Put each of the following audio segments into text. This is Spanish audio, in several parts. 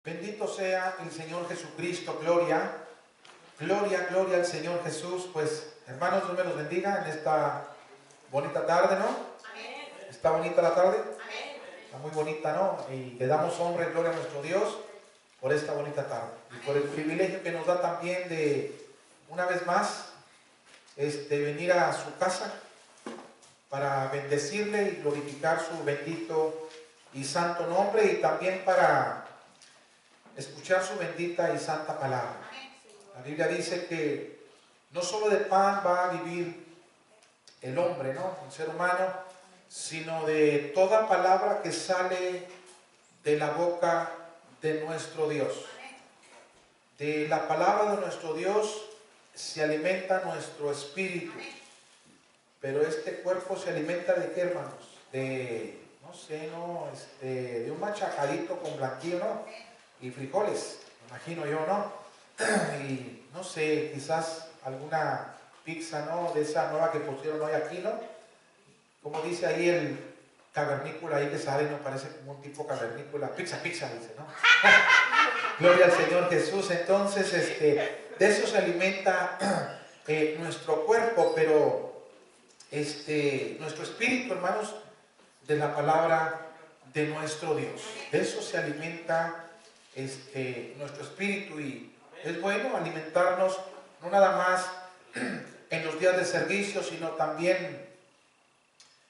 Bendito sea el Señor Jesucristo, gloria, gloria, gloria al Señor Jesús. Pues hermanos, Dios me los bendiga en esta bonita tarde, ¿no? Amén. ¿Está bonita la tarde? Amén. Está muy bonita, ¿no? Y le damos honra y gloria a nuestro Dios por esta bonita tarde y por el privilegio que nos da también de, una vez más, venir a su casa para bendecirle y glorificar su bendito y santo nombre, y también para escuchar su bendita y santa palabra. La Biblia dice que no solo de pan va a vivir el hombre, ¿no? El ser humano, sino de toda palabra que sale de la boca de nuestro Dios. De la palabra de nuestro Dios se alimenta nuestro espíritu. Pero este cuerpo se alimenta ¿de qué, hermanos? De, no sé, ¿no? De un machacadito con blanquillo, ¿no? Y frijoles, me imagino yo, ¿no? Y no sé, quizás alguna pizza, ¿no? De esa nueva que pusieron hoy aquí, ¿no? Como dice ahí el cavernícola ahí que sale, ¿no? Parece como un tipo cavernícola. Pizza, pizza, dice, ¿no? Gloria al Señor Jesús. Entonces, de eso se alimenta nuestro cuerpo, pero nuestro espíritu, hermanos, de la palabra de nuestro Dios. De eso se alimenta nuestro espíritu, y es bueno alimentarnos no nada más en los días de servicio, sino también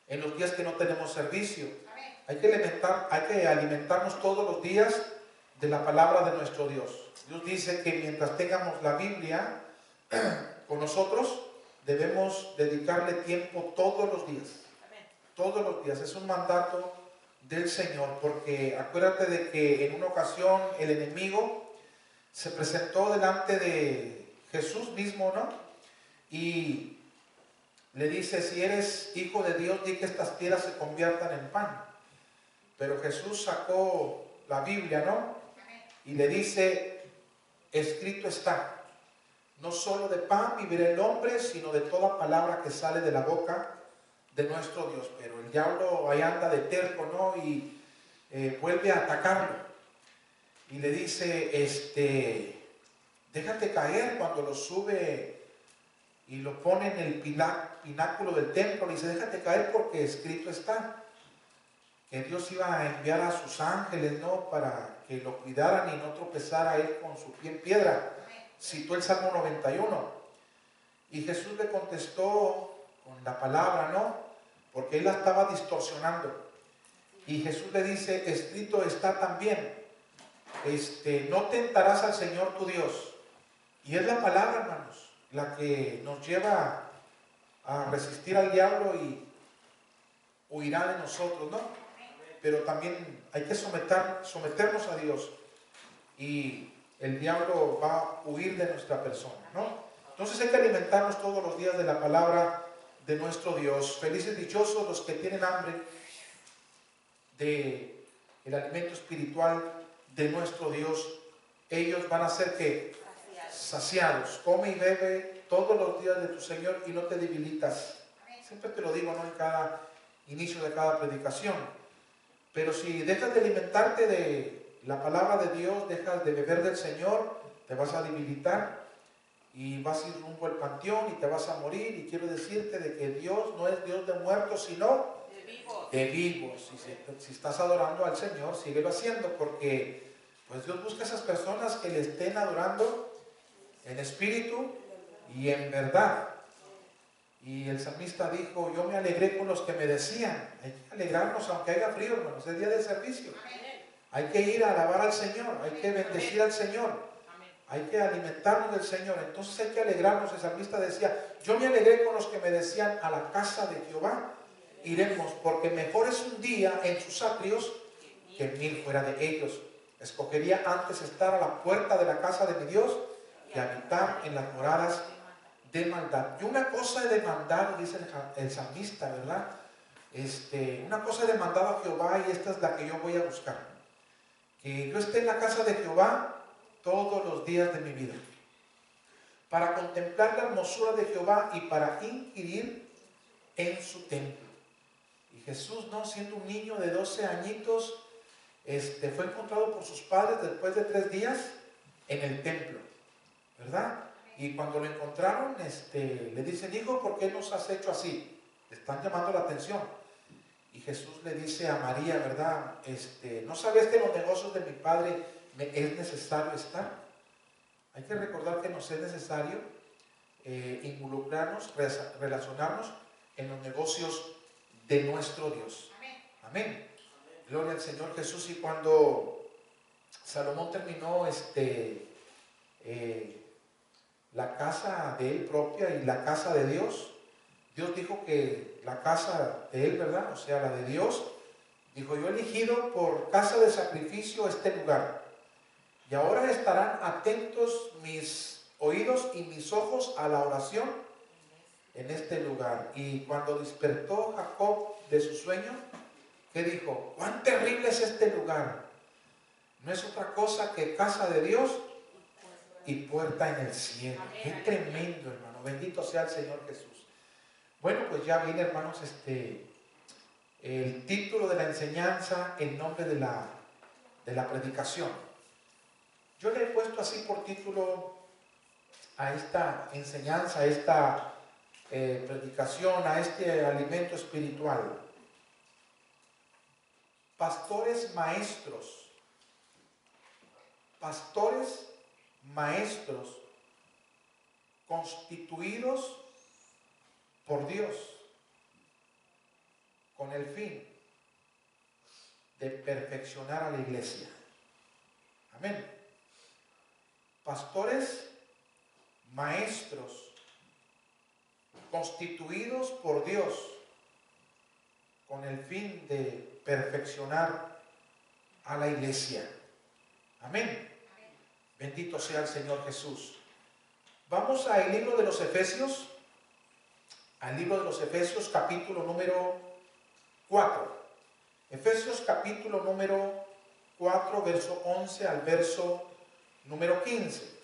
en los días que no tenemos servicio. Hay que alimentarnos todos los días de la palabra de nuestro Dios. Dios dice que mientras tengamos la Biblia con nosotros, debemos dedicarle tiempo todos los días. Todos los días. Es un mandato del Señor, porque acuérdate de que en una ocasión el enemigo se presentó delante de Jesús mismo, ¿no? Y le dice: si eres hijo de Dios, di que estas piedras se conviertan en pan. Pero Jesús sacó la Biblia, ¿no? Y le dice: escrito está, no solo de pan vivirá el hombre, sino de toda palabra que sale de la boca de nuestro Dios. Pero el diablo ahí anda de terco, ¿no? Y vuelve a atacarlo y le dice: déjate caer. Cuando lo sube y lo pone en el pináculo del templo, le dice: déjate caer, porque escrito está que Dios iba a enviar a sus ángeles, ¿no? Para que lo cuidaran y no tropezara él con su pie en piedra. Citó el Salmo 91. Y Jesús le contestó con la palabra, ¿no? Porque él la estaba distorsionando. Y Jesús le dice: escrito está también, no tentarás al Señor tu Dios. Y es la palabra, hermanos, la que nos lleva a resistir al diablo y huirá de nosotros, ¿no? Pero también hay que someternos a Dios, y el diablo va a huir de nuestra persona, ¿no? Entonces hay que alimentarnos todos los días de la palabra de nuestro Dios. Felices, dichosos los que tienen hambre de el alimento espiritual de nuestro Dios. Ellos van a ser ¿qué? Saciados. Come y bebe todos los días de tu Señor y no te debilitas. Siempre te lo digo, ¿no? En cada inicio de cada predicación. Pero si dejas de alimentarte de la palabra de Dios, dejas de beber del Señor, te vas a debilitar y vas a ir rumbo al panteón y te vas a morir. Y quiero decirte de que Dios no es Dios de muertos, sino de vivos. Y si estás adorando al Señor, síguelo haciendo, porque pues Dios busca a esas personas que le estén adorando en espíritu y en verdad. Y el salmista dijo: yo me alegré con los que me decían. Hay que alegrarnos aunque haya frío, hermanos, es día de servicio. Hay que ir a alabar al Señor, hay que bendecir al Señor, hay que alimentarnos del Señor. Entonces hay que alegrarnos. El salmista decía: yo me alegré con los que me decían, a la casa de Jehová iremos, porque mejor es un día en sus atrios que 1000 fuera de ellos. Escogería antes estar a la puerta de la casa de mi Dios que habitar en las moradas de maldad. Y una cosa he demandado, dice el salmista, ¿verdad? Una cosa he demandado a Jehová, y esta es la que yo voy a buscar: que yo esté en la casa de Jehová todos los días de mi vida, para contemplar la hermosura de Jehová y para inquirir en su templo. Y Jesús, ¿no? Siendo un niño de 12 añitos, fue encontrado por sus padres después de 3 días en el templo, ¿verdad? Y cuando lo encontraron, le dicen, hijo, ¿por qué nos has hecho así? Le están llamando la atención. Y Jesús le dice a María, ¿verdad? ¿No sabes que en los negocios de mi padre me es necesario estar? Hay que recordar que nos es necesario involucrarnos, relacionarnos en los negocios de nuestro Dios. Amén. Gloria al Señor Jesús. Y cuando Salomón terminó la casa de él propia y la casa de Dios, Dios dijo que la casa de él, ¿verdad? O sea, la de Dios, dijo, yo he elegido por casa de sacrificio este lugar. Y ahora estarán atentos mis oídos y mis ojos a la oración en este lugar. Y cuando despertó Jacob de su sueño, ¿qué dijo? ¡Cuán terrible es este lugar! No es otra cosa que casa de Dios y puerta en el cielo. ¡Qué tremendo, hermano! Bendito sea el Señor Jesús. Bueno, pues ya viene, hermanos, el título de la enseñanza, el nombre de la predicación. Yo le he puesto así por título a esta enseñanza, a esta predicación, a este alimento espiritual. Pastores maestros constituidos por Dios con el fin de perfeccionar a la iglesia. Amén. Pastores maestros constituidos por Dios con el fin de perfeccionar a la iglesia. Amén. Bendito sea el Señor Jesús. Vamos al libro de los Efesios, capítulo número 4. Efesios capítulo número 4, verso 11 al verso número 15.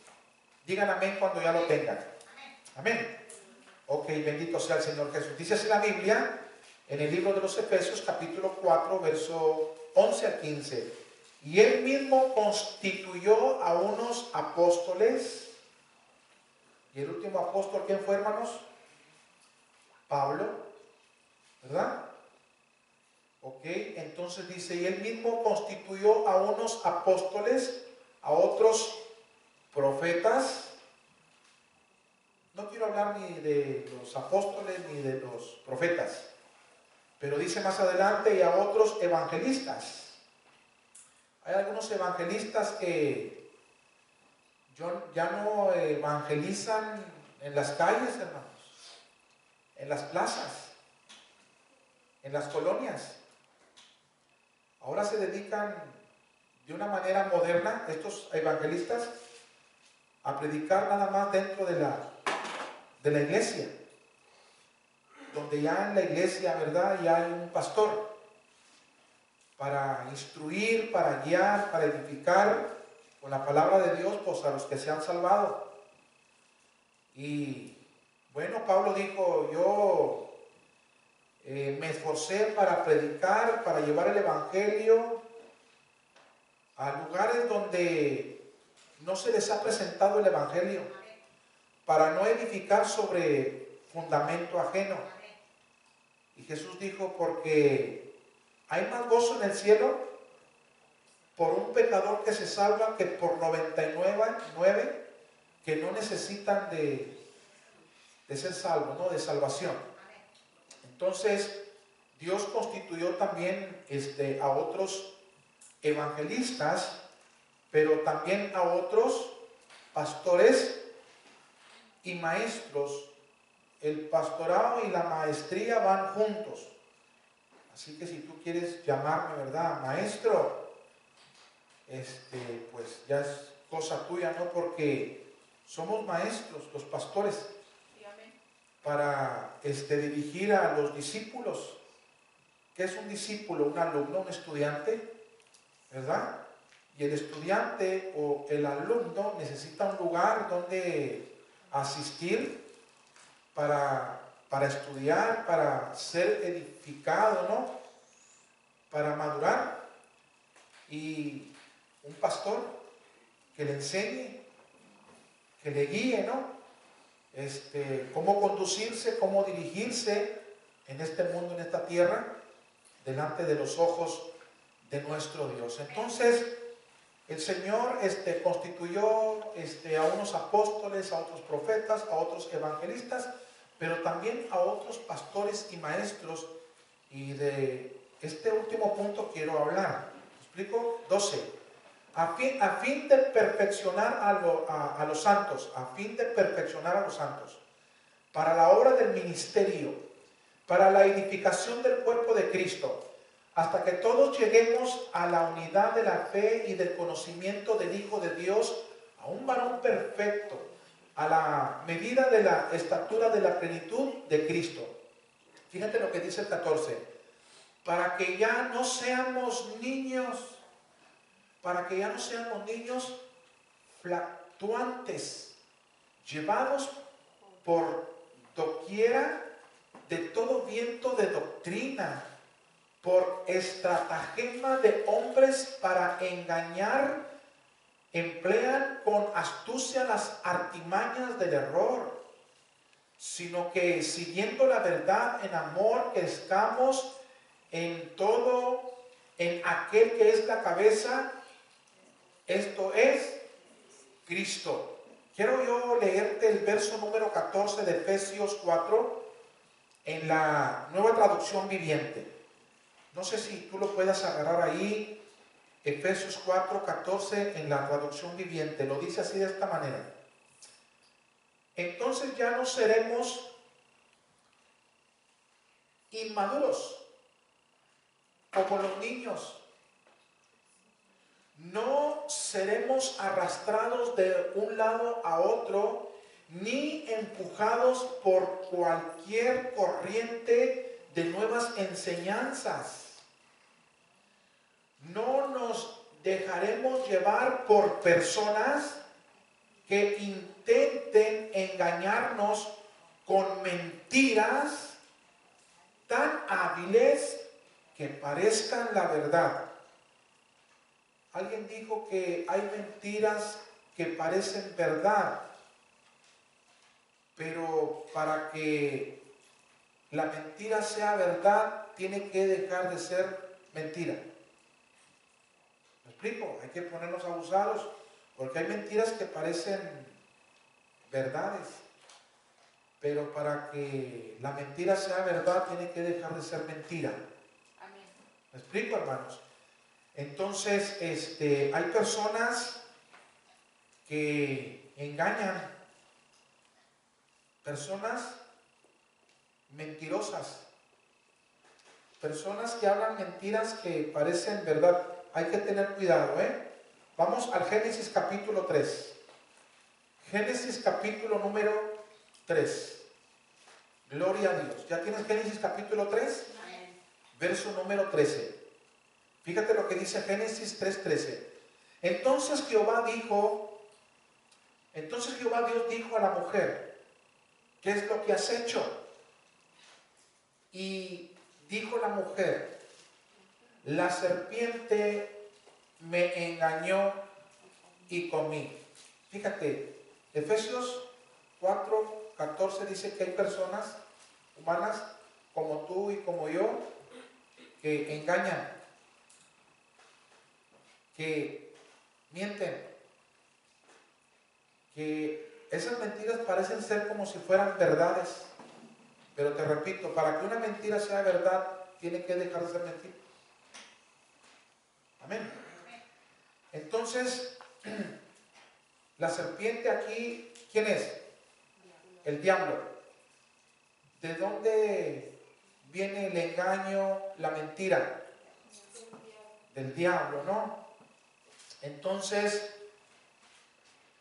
Digan amén cuando ya lo tengan. Amén. Ok, bendito sea el Señor Jesús. Dice así la Biblia en el libro de los Efesios capítulo 4, verso 11 al 15. Y él mismo constituyó a unos apóstoles. ¿Y el último apóstol quién fue, hermanos? Pablo, ¿verdad? Ok, entonces dice, y él mismo constituyó a unos apóstoles, a otros profetas. No quiero hablar ni de los apóstoles ni de los profetas, pero dice más adelante, y a otros evangelistas. Hay algunos evangelistas que ya no evangelizan en las calles, hermanos, en las plazas, en las colonias. Ahora se dedican de una manera moderna, estos evangelistas, a predicar nada más dentro de la iglesia, donde ya en la iglesia, ¿verdad?, ya hay un pastor para instruir, para guiar, para edificar con la palabra de Dios, pues a los que se han salvado. Y bueno, Pablo dijo, yo me esforcé para predicar, para llevar el evangelio a lugares donde no se les ha presentado el evangelio, para no edificar sobre fundamento ajeno. Y Jesús dijo, porque hay más gozo en el cielo por un pecador que se salva que por 99 que no necesitan de ser salvos, ¿no?, de salvación. Entonces, Dios constituyó también a otros evangelistas, pero también a otros pastores y maestros. El pastorado y la maestría van juntos. Así que si tú quieres llamarme, ¿verdad?, maestro, pues ya es cosa tuya, ¿no? Porque somos maestros, los pastores, para dirigir a los discípulos. ¿Qué es un discípulo? Un alumno, un estudiante, ¿verdad? Y el estudiante o el alumno necesita un lugar donde asistir para estudiar, para ser edificado, ¿no?, para madurar. y un pastor que le enseñe, que le guíe, ¿no? Cómo conducirse, cómo dirigirse en este mundo, en esta tierra, delante de los ojos de nuestro Dios. Entonces, el Señor constituyó a unos apóstoles, a otros profetas, a otros evangelistas, pero también a otros pastores y maestros. Y de este último punto quiero hablar. ¿Me explico? 12. A fin de perfeccionar a los santos, para la obra del ministerio, para la edificación del cuerpo de Cristo, hasta que todos lleguemos a la unidad de la fe y del conocimiento del Hijo de Dios, a un varón perfecto, a la medida de la estatura de la plenitud de Cristo. Fíjate lo que dice el 14. Para que ya no seamos niños fluctuantes, llevados por doquiera de todo viento de doctrina, por estratagema de hombres para engañar, emplean con astucia las artimañas del error, sino que siguiendo la verdad en amor, crezcamos en todo, en aquel que es la cabeza, esto es Cristo. Quiero yo leerte el verso número 14 de Efesios 4 en la Nueva Traducción Viviente. No sé si tú lo puedas agarrar ahí, Efesios 4, 14 en la Traducción Viviente. Lo dice así de esta manera. Entonces ya no seremos inmaduros como los niños. No seremos arrastrados de un lado a otro, ni empujados por cualquier corriente de nuevas enseñanzas. No nos dejaremos llevar por personas que intenten engañarnos con mentiras tan hábiles que parezcan la verdad. Alguien dijo que hay mentiras que parecen verdad, pero para que la mentira sea verdad, tiene que dejar de ser mentira. ¿Me explico? Hay que ponernos abusados, porque hay mentiras que parecen verdades, pero para que la mentira sea verdad, tiene que dejar de ser mentira. Amén. ¿Me explico, hermanos? Entonces, hay personas que engañan, personas mentirosas, personas que hablan mentiras que parecen verdad. Hay que tener cuidado, ¿eh? Vamos al Génesis capítulo 3. Génesis capítulo número 3. Gloria a Dios. ¿Ya tienes Génesis capítulo 3? Amén. Verso número 13. Fíjate lo que dice Génesis 3:13. Entonces Jehová Dios dijo a la mujer, ¿qué es lo que has hecho? Y dijo la mujer, la serpiente me engañó y comí. Fíjate, Efesios 4:14 dice que hay personas humanas como tú y como yo que engañan, que mienten, que esas mentiras parecen ser como si fueran verdades, pero te repito, para que una mentira sea verdad, tiene que dejar de ser mentira. Amén. Entonces, la serpiente aquí, ¿quién es? El diablo. ¿De dónde viene el engaño, la mentira? Del diablo, ¿no? Entonces,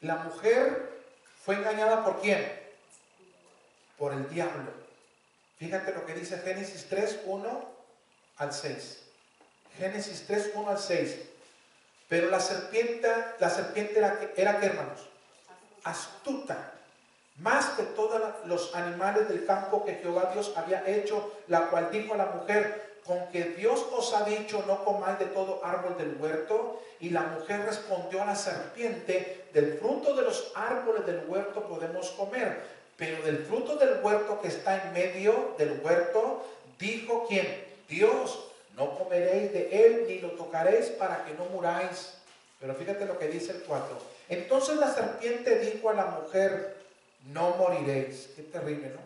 la mujer fue engañada ¿por quién? Por el diablo. Fíjate lo que dice Génesis 3, 1 al 6. Génesis 3, 1 al 6. Pero la serpiente era ¿qué, hermanos? Astuta. Más que todos los animales del campo que Jehová Dios había hecho, la cual dijo a la mujer, con que Dios os ha dicho no comáis de todo árbol del huerto. Y la mujer respondió a la serpiente, del fruto de los árboles del huerto podemos comer, pero del fruto del huerto que está en medio del huerto, dijo ¿quién? Dios, no comeréis de él ni lo tocaréis para que no muráis. Pero fíjate lo que dice el 4. Entonces la serpiente dijo a la mujer, no moriréis. Qué terrible, ¿no?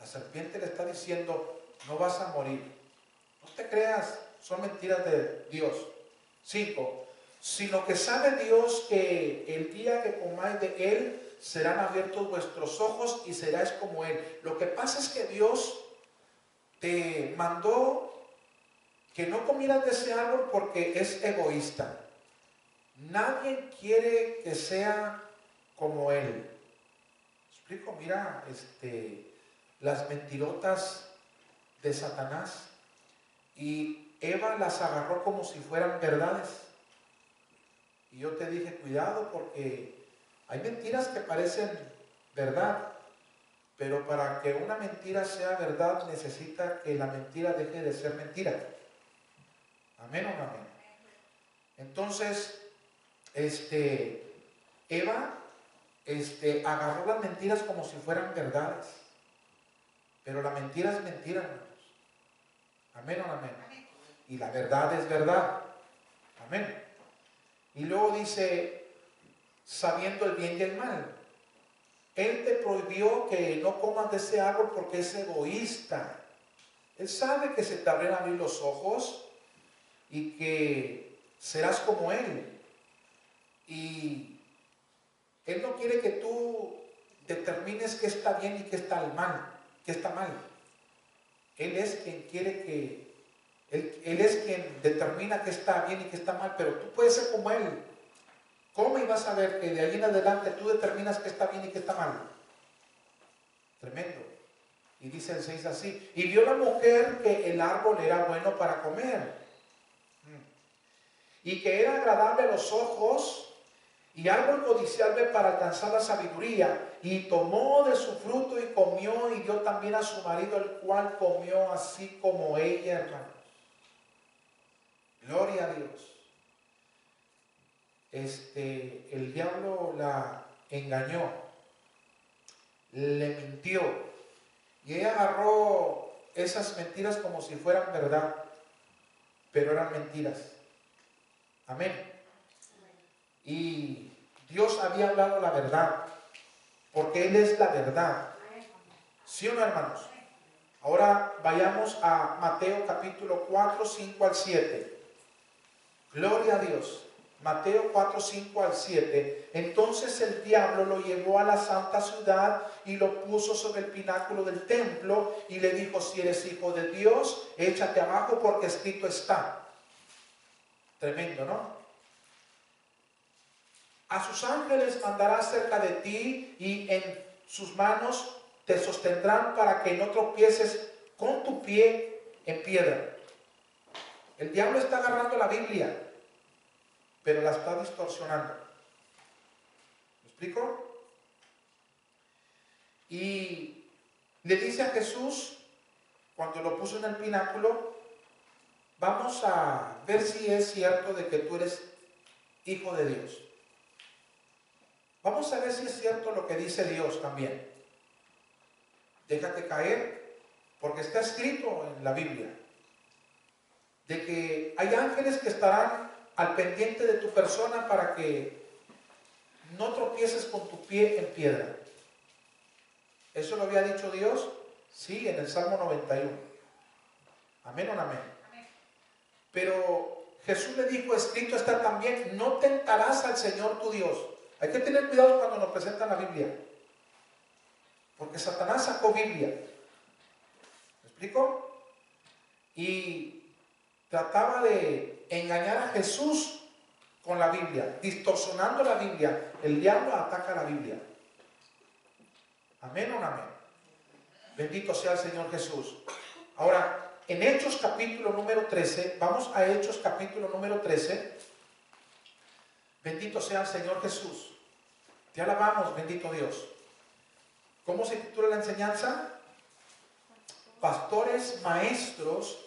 La serpiente le está diciendo, no vas a morir. No te creas, son mentiras de Dios. 5. Sino que sabe Dios que el día que comáis de él, serán abiertos vuestros ojos y seráis como él. Lo que pasa es que Dios te mandó que no comieras de ese árbol porque es egoísta. Nadie quiere que sea como él. Explico, mira, las mentirotas de Satanás, y Eva las agarró como si fueran verdades. Y yo te dije, cuidado, porque hay mentiras que parecen verdad, pero para que una mentira sea verdad necesita que la mentira deje de ser mentira. Amén o no amén. Entonces, Eva agarró las mentiras como si fueran verdades, pero la mentira es mentira, hermanos. Amén o no amén. Y la verdad es verdad. Amén. Y luego dice, sabiendo el bien y el mal. Él te prohibió que no comas de ese árbol porque es egoísta. Él sabe que se te abren a abrir los ojos y que serás como él. Y él no quiere que tú determines qué está bien y qué está mal, qué está mal. Él es quien quiere que, él es quien determina qué está bien y qué está mal, pero tú puedes ser como él. ¿Cómo? Y vas a ver que de ahí en adelante tú determinas qué está bien y qué está mal. Tremendo. Y dice el 6 así, y vio la mujer que el árbol era bueno para comer, y que era agradable a los ojos, y árbol codiciable para alcanzar la sabiduría, y tomó de su fruto y comió, y dio también a su marido, el cual comió así como ella, hermanos. Gloria a Dios. El diablo la engañó, le mintió, y ella agarró esas mentiras como si fueran verdad, pero eran mentiras. Amén. Y Dios había hablado la verdad, porque Él es la verdad. ¿Sí o no, hermanos? Ahora vayamos a Mateo capítulo 4, 5 al 7. Gloria a Dios. Mateo 4, 5 al 7. Entonces el diablo lo llevó a la santa ciudad y lo puso sobre el pináculo del templo y le dijo, si eres hijo de Dios, échate abajo porque escrito está. Tremendo, ¿no? A sus ángeles mandará cerca de ti y en sus manos te sostendrán para que no tropieces con tu pie en piedra. El diablo está agarrando la Biblia, pero la está distorsionando. ¿Me explico? Y le dice a Jesús, cuando lo puso en el pináculo, vamos a ver si es cierto de que tú eres hijo de Dios. Vamos a ver si es cierto lo que dice Dios también. Déjate caer, porque está escrito en la Biblia, de que hay ángeles que estarán al pendiente de tu persona para que no tropieces con tu pie en piedra. ¿Eso lo había dicho Dios? Sí, en el Salmo 91. Amén o no amén. Pero Jesús le dijo, escrito está también, no tentarás al Señor tu Dios. Hay que tener cuidado cuando nos presentan la Biblia, porque Satanás sacó Biblia. ¿Me explico? Y trataba de engañar a Jesús con la Biblia, distorsionando la Biblia. El diablo ataca la Biblia. Amén o no amén. Bendito sea el Señor Jesús. Ahora, en Hechos capítulo número 13, vamos a Hechos capítulo número 13. Bendito sea el Señor Jesús. Te alabamos, bendito Dios. ¿Cómo se titula la enseñanza? Pastores maestros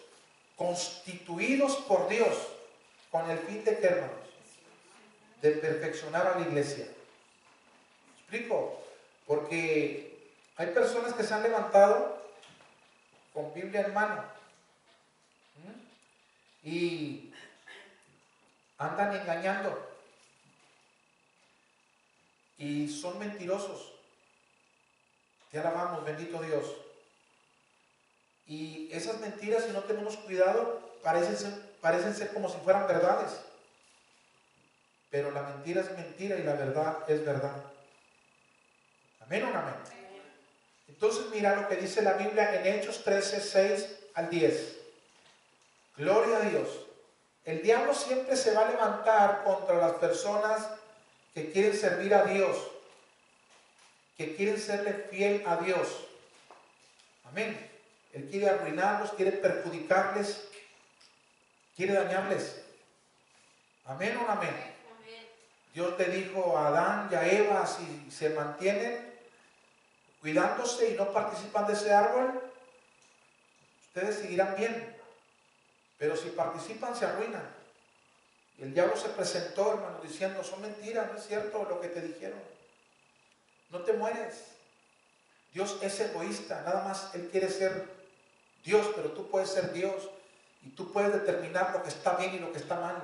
constituidos por Dios con el fin de, ¿qué, hermanos? De perfeccionar a la iglesia. ¿Me explico? Porque hay personas que se han levantado con Biblia en mano y andan engañando y son mentirosos. Te alabamos, bendito Dios. Y esas mentiras, si no tenemos cuidado, parecen ser como si fueran verdades. Pero la mentira es mentira y la verdad es verdad. Amén o no amén. Entonces mira lo que dice la Biblia en Hechos 13, 6 al 10. Gloria a Dios. El diablo siempre se va a levantar contra las personas que quieren servir a Dios, que quieren serle fiel a Dios. Amén. Él quiere arruinarlos, quiere perjudicarles, quiere dañarles. Amén o no amén. Dios te dijo a Adán y a Eva, si se mantienen cuidándose y no participan de ese árbol, ustedes seguirán bien. Pero si participan, se arruinan. Y el diablo se presentó, hermano, diciendo, son mentiras, no es cierto lo que te dijeron. No te mueres. Dios es egoísta, nada más Él quiere ser Dios, pero tú puedes ser Dios y tú puedes determinar lo que está bien y lo que está mal.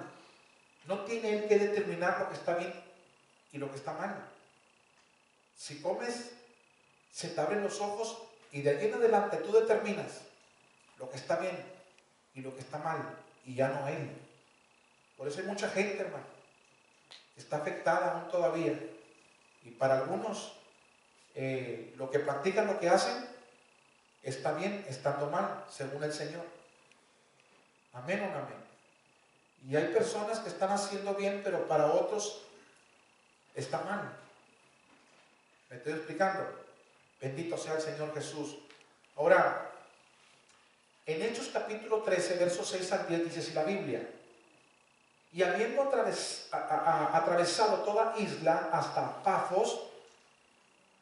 No tiene Él que determinar lo que está bien y lo que está mal. Si comes, se te abren los ojos y de allí en adelante tú determinas lo que está bien y lo que está mal, y ya no Él. Por eso hay mucha gente, hermano, que está afectada aún todavía. Y para algunos, lo que practican, lo que hacen, está bien, estando mal, según el Señor. Amén o no amén. Y hay personas que están haciendo bien, pero para otros está mal. ¿Me estoy explicando? Bendito sea el Señor Jesús. Ahora, en Hechos capítulo 13, versos 6 al 10, dice así la Biblia: y habiendo atravesado toda isla hasta Pafos,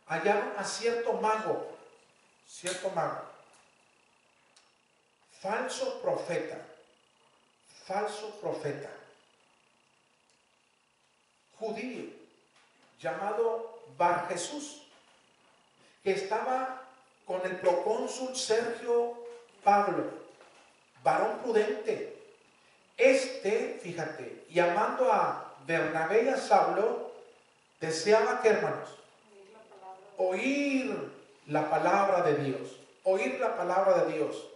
hallaron a cierto mago, falso profeta, judío, llamado Bar Jesús, que estaba con el procónsul Sergio Pablo, varón prudente. Fíjate, llamando a Bernabé y a Saulo, deseaba, ¿qué, hermanos? Oír la palabra de Dios. Oír la palabra de Dios.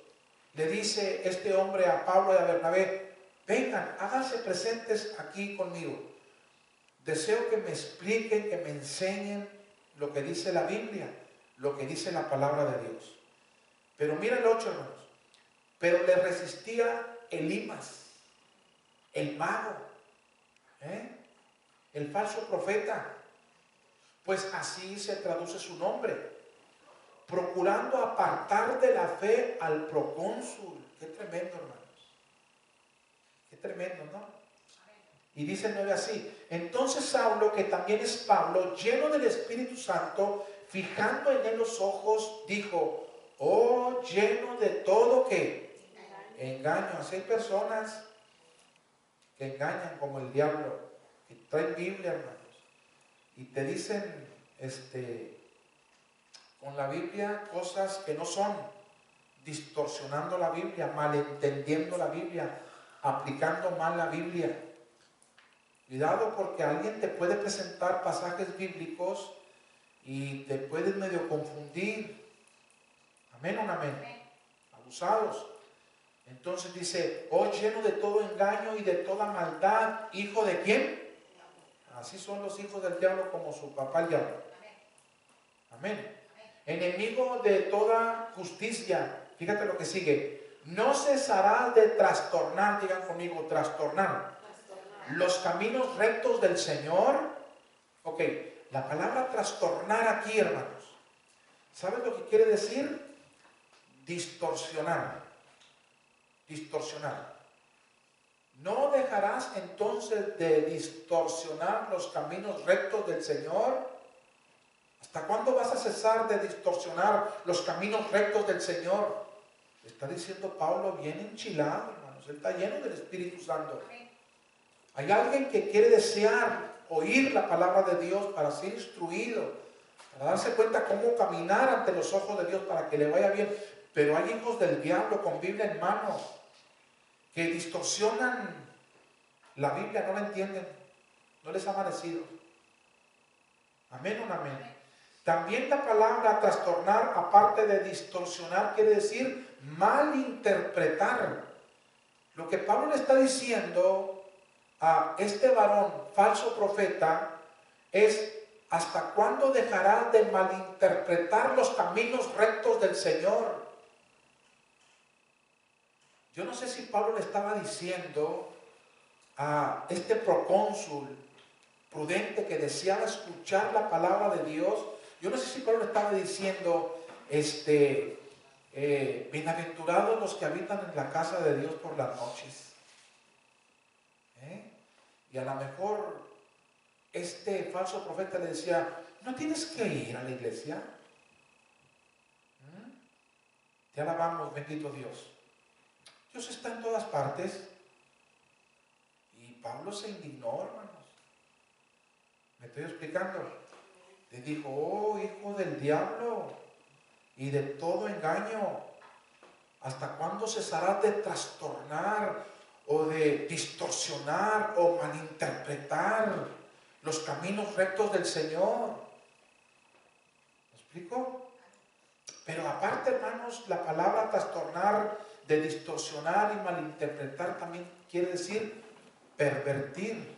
Le dice este hombre a Pablo y a Bernabé: vengan, háganse presentes aquí conmigo. Deseo que me expliquen, que me enseñen lo que dice la Biblia, lo que dice la palabra de Dios. Pero mira el 8, hermanos. Pero le resistía Elimas, el mago, el falso profeta, pues así se traduce su nombre, procurando apartar de la fe al procónsul. Qué tremendo, hermanos. Qué tremendo, ¿no? Y dice el 9 así: entonces Saulo, que también es Pablo, lleno del Espíritu Santo, fijando en él los ojos, dijo: oh, lleno de todo, ¿qué? Engaño. Así hay personas que engañan como el diablo, que traen Biblia, hermanos, y te dicen con la Biblia cosas que no son, distorsionando la Biblia, malentendiendo la Biblia, aplicando mal la Biblia. Cuidado, porque alguien te puede presentar pasajes bíblicos y te puedes medio confundir. Amén o no amén. Abusados. Entonces dice: oh, lleno de todo engaño y de toda maldad, ¿hijo de quién? Así son los hijos del diablo, como su papá el diablo. Amén. Enemigo de toda justicia. Fíjate lo que sigue: no cesará de trastornar, digan conmigo, trastornar los caminos rectos del Señor. Ok, la palabra trastornar aquí, hermanos, ¿sabes lo que quiere decir? Distorsionar. Distorsionar. ¿No dejarás entonces de distorsionar los caminos rectos del Señor? ¿Hasta cuándo vas a cesar de distorsionar los caminos rectos del Señor? Está diciendo Pablo bien enchilado, hermanos. Él está lleno del Espíritu Santo. Hay alguien que quiere desear oír la palabra de Dios para ser instruido, para darse cuenta cómo caminar ante los ojos de Dios para que le vaya bien. Pero hay hijos del diablo con Biblia en mano que distorsionan la Biblia, no la entienden, no les ha amanecido. Amén o no amén. También la palabra trastornar, aparte de distorsionar, quiere decir malinterpretar. Lo que Pablo le está diciendo a este varón falso profeta es: ¿hasta cuándo dejarás de malinterpretar los caminos rectos del Señor? Yo no sé si Pablo le estaba diciendo a este procónsul prudente que deseaba escuchar la palabra de Dios. Yo no sé si Pablo le estaba diciendo, bienaventurados los que habitan en la casa de Dios por las noches. Y a lo mejor este falso profeta le decía, ¿no tienes que ir a la iglesia? Te alabamos, bendito Dios. Dios está en todas partes. Y Pablo se indignó, hermanos. ¿Me estoy explicando? Le dijo, oh hijo del diablo y de todo engaño, ¿hasta cuándo cesarás de trastornar o de distorsionar o malinterpretar los caminos rectos del Señor? ¿Me explico? Pero aparte, hermanos, la palabra trastornar, de distorsionar y malinterpretar, también quiere decir pervertir.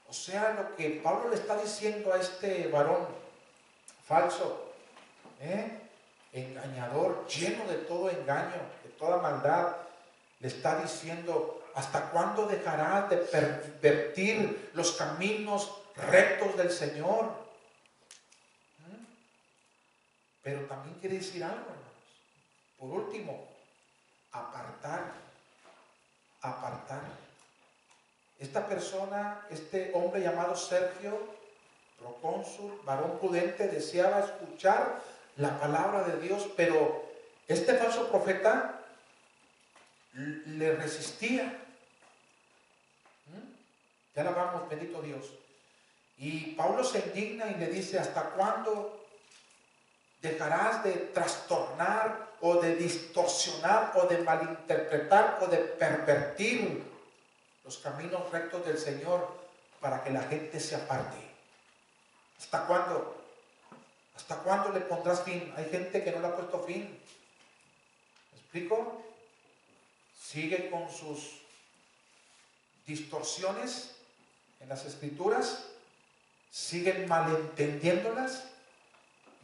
O sea, lo que Pablo le está diciendo a este varón falso, engañador, lleno de todo engaño, de toda maldad, le está diciendo, ¿hasta cuándo dejarás de pervertir los caminos rectos del Señor? Pero también quiere decir algo, hermanos. Por último, apartar. Esta persona, este hombre llamado Sergio, procónsul, varón prudente, deseaba escuchar la palabra de Dios, pero este falso profeta le resistía. Ya la vamos, bendito Dios. Y Pablo se indigna y le dice, ¿hasta cuándo dejarás de trastornar o de distorsionar o de malinterpretar o de pervertir los caminos rectos del Señor para que la gente se aparte? ¿Hasta cuándo? ¿Hasta cuándo le pondrás fin? Hay gente que no le ha puesto fin. ¿Me explico? Sigue con sus distorsiones en las Escrituras, siguen malentendiéndolas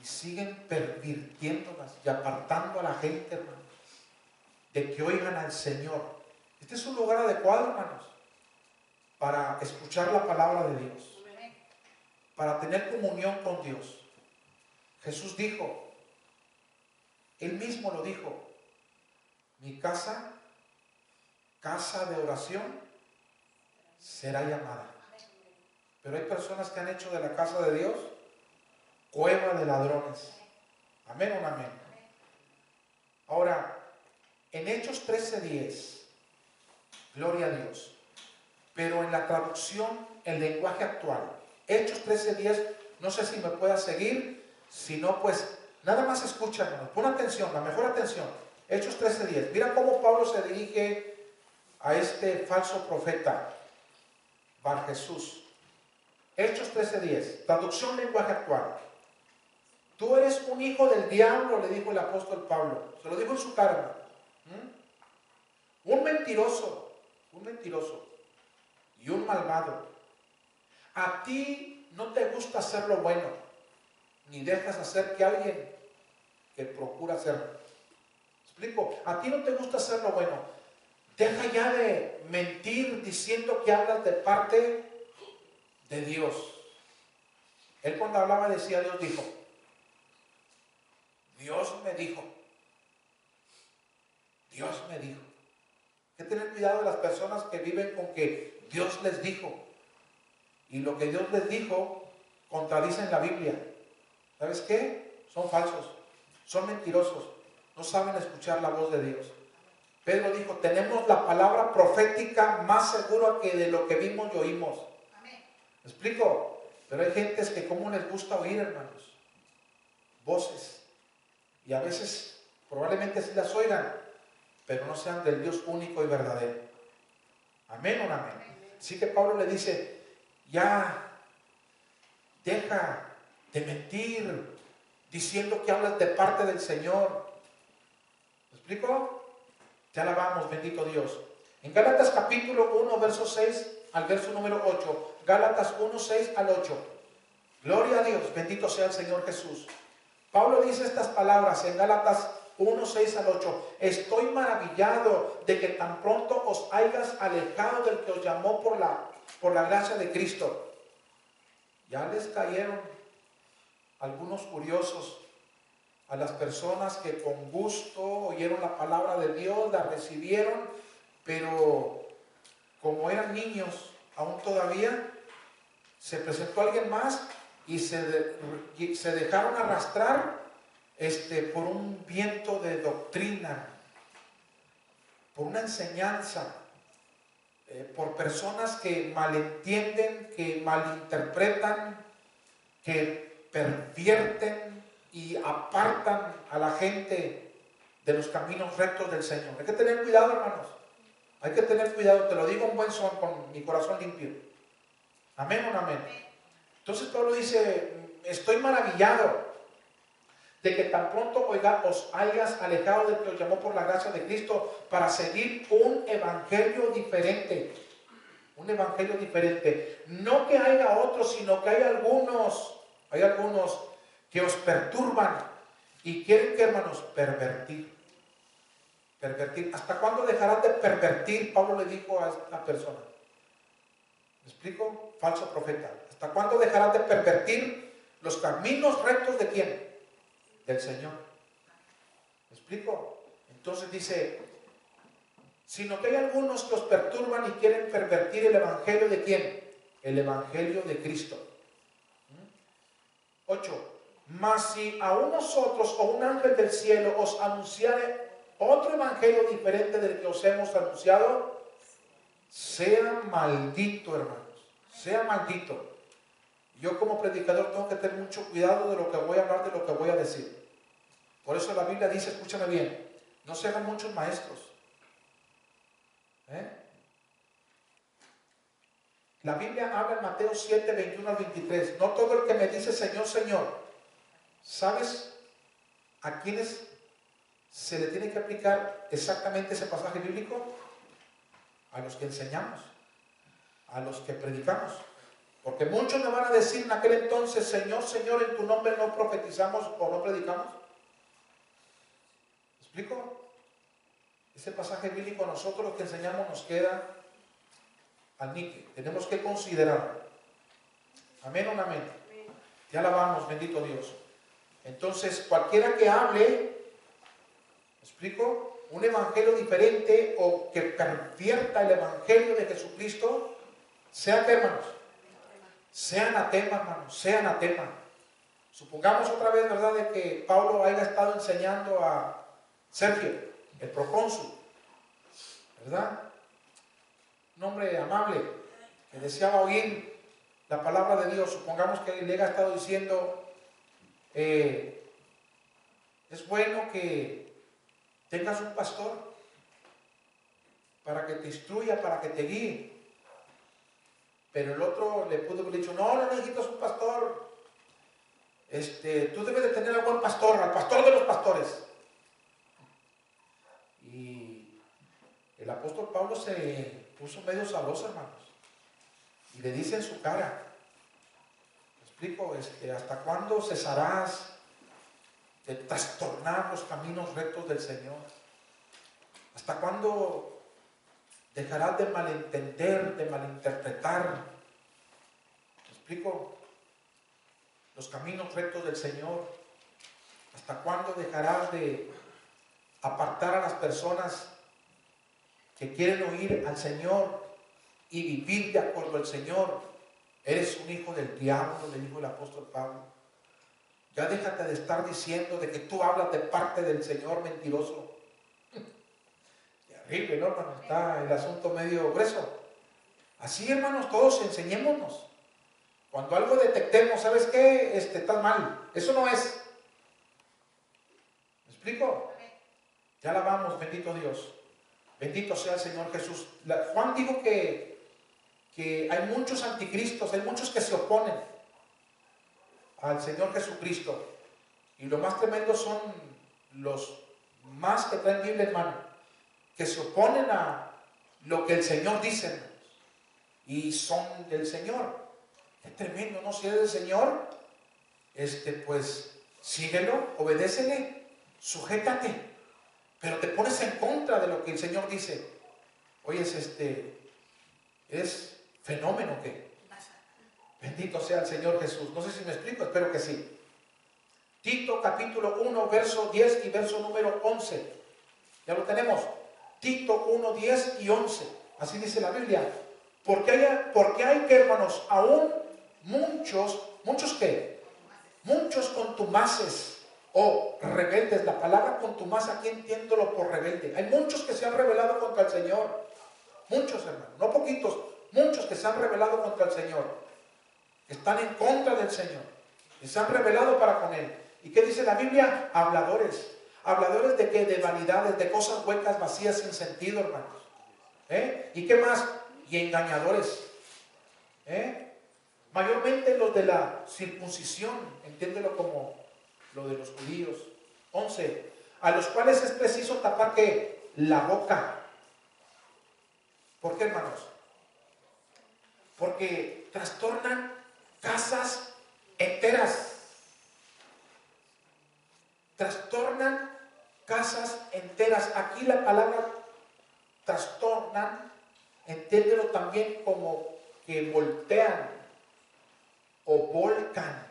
y siguen pervirtiéndolas y apartando a la gente, hermanos, de que oigan al Señor. Este es un lugar adecuado, hermanos, para escuchar la palabra de Dios, para tener comunión con Dios. Jesús dijo, Él mismo lo dijo, mi casa, casa de oración, será llamada. Pero hay personas que han hecho de la casa de Dios cueva de ladrones. Amén o no amén. Ahora, en Hechos 13:10, gloria a Dios, pero en la traducción, el lenguaje actual, Hechos 13:10, no sé si me puedas seguir, si no, pues nada más escucha, hermano, pon atención, la mejor atención. Hechos 13:10, mira cómo Pablo se dirige a este falso profeta, Bar Jesús. Hechos 13:10, traducción lenguaje actual. Tú eres un hijo del diablo, le dijo el apóstol Pablo. Se lo dijo en su cara. Un mentiroso y un malvado. A ti no te gusta hacer lo bueno, ni dejas hacer que alguien que procura hacerlo. ¿Explico? A ti no te gusta hacer lo bueno. Deja ya de mentir diciendo que hablas de parte de Dios. Él cuando hablaba decía, Dios dijo. Dios me dijo. Dios me dijo. Hay que tener cuidado de las personas que viven con que Dios les dijo. Y lo que Dios les dijo contradicen la Biblia. ¿Sabes qué? Son falsos. Son mentirosos. no saben escuchar la voz de Dios. Pedro dijo, tenemos la palabra profética más segura que de lo que vimos y oímos. ¿Me explico? Pero hay gentes que como les gusta oír, hermanos, voces. Y a veces probablemente sí las oigan, pero no sean del Dios único y verdadero. Amén o no amén. Así que Pablo le dice, ya, deja de mentir, diciendo que hablas de parte del Señor. ¿Me explico? Te alabamos, bendito Dios. En Gálatas capítulo 1, verso 6 al verso número 8. Gálatas 1, 6 al 8. Gloria a Dios, bendito sea el Señor Jesús. Pablo dice estas palabras en Gálatas 1, 6 al 8. Estoy maravillado de que tan pronto os hayas alejado del que os llamó por la gracia de Cristo. Ya les cayeron algunos curiosos a las personas que con gusto oyeron la palabra de Dios, la recibieron, pero como eran niños aún todavía, se presentó alguien más y se dejaron arrastrar por un viento de doctrina, por una enseñanza, por personas que malentienden, que malinterpretan, que pervierten y apartan a la gente de los caminos rectos del Señor. Hay que tener cuidado, hermanos. Hay que tener cuidado, te lo digo en buen son, con mi corazón limpio. Amén o no amén. Entonces Pablo dice, estoy maravillado de que tan pronto os hayas alejado del que os llamó por la gracia de Cristo para seguir un evangelio diferente. Un evangelio diferente. No que haya otros, sino que hay algunos que os perturban y quieren que, hermanos, pervertir. ¿Hasta cuándo dejarás de pervertir? Pablo le dijo a esta persona. ¿Me explico? Falso profeta. ¿Hasta cuándo dejarás de pervertir los caminos rectos de quién? Del Señor. ¿Me explico? Entonces dice, sino que hay algunos que os perturban y quieren pervertir el evangelio de quién? El evangelio de Cristo. 8. Mas si a nosotros o un ángel del cielo os anunciare otro evangelio diferente del que os hemos anunciado, sea maldito, hermanos, sea maldito. Yo como predicador tengo que tener mucho cuidado de lo que voy a hablar, de lo que voy a decir. Por eso la Biblia dice, escúchame bien, no se hagan muchos maestros. La Biblia habla en Mateo 7, 21 al 23. No todo el que me dice Señor, Señor. ¿Sabes a quiénes se le tiene que aplicar exactamente ese pasaje bíblico? A los que enseñamos, a los que predicamos. Porque muchos me van a decir en aquel entonces, Señor, Señor, en tu nombre no profetizamos o no predicamos. ¿Me explico? Ese pasaje bíblico a nosotros los que enseñamos nos queda al níquel. Tenemos que considerarlo. Amén o no amén. Ya alabamos, bendito Dios. Entonces, cualquiera que hable, ¿me explico? Un evangelio diferente o que pervierta el evangelio de Jesucristo, sea que, hermanos, sea anatema, hermanos, sea anatema. Supongamos otra vez, ¿verdad?, de que Pablo haya estado enseñando a Sergio, el procónsul, ¿verdad? Un hombre amable que deseaba oír la palabra de Dios. Supongamos que le haya estado diciendo, es bueno que tengas un pastor para que te instruya, para que te guíe. Pero el otro le pudo haber dicho, no necesitas un pastor. Tú debes de tener a buen pastor, al pastor de los pastores. Y el apóstol Pablo se puso medio sabroso, hermanos, y le dice en su cara, ¿me explico? ¿Hasta cuándo cesarás de trastornar los caminos rectos del Señor? ¿Hasta cuándo dejarás de malentender, de malinterpretar? ¿Me explico? Los caminos rectos del Señor. ¿Hasta cuándo dejarás de apartar a las personas que quieren oír al Señor y vivir de acuerdo al Señor? Eres un hijo del diablo, le dijo el apóstol Pablo. Ya déjate de estar diciendo de que tú hablas de parte del Señor, mentiroso. Terrible, ¿no, hermano? Está el asunto medio grueso. Así, hermanos, todos enseñémonos. Cuando algo detectemos, ¿sabes qué? Está mal. Eso no es. ¿Me explico? Ya la vamos, bendito Dios. Bendito sea el Señor Jesús. Juan dijo que hay muchos anticristos, hay muchos que se oponen al Señor Jesucristo. Y lo más tremendo son los más que traen Biblia en mano, que se oponen a lo que el Señor dice, hermanos, y son del Señor. Es tremendo, ¿no? Si eres del Señor, pues síguelo, obedécele, sujétate, pero te pones en contra de lo que el Señor dice. Oye, es fenómeno que. Bendito sea el Señor Jesús. No sé si me explico, espero que sí. Tito capítulo 1, verso 10 y verso número 11. Ya lo tenemos. Tito 1, 10 y 11. Así dice la Biblia. Porque hay que, hermanos, aún muchos que, muchos contumaces o rebeldes. La palabra contumaz aquí entiéndolo por rebelde. Hay muchos que se han rebelado contra el Señor. Muchos, hermanos, no poquitos, muchos que se han rebelado contra el Señor. Están en contra del Señor. Y se han rebelado para con Él. ¿Y qué dice la Biblia? Habladores. ¿Habladores de qué? De vanidades, de cosas huecas, vacías, sin sentido, hermanos. ¿Y qué más? Y engañadores. Mayormente los de la circuncisión, entiéndelo como lo de los judíos. 11. A los cuales es preciso tapar ¿qué? La boca. ¿Por qué, hermanos? Porque trastornan casas enteras. Trastornan casas enteras. Aquí la palabra trastornan, entiéndelo también como que voltean o volcan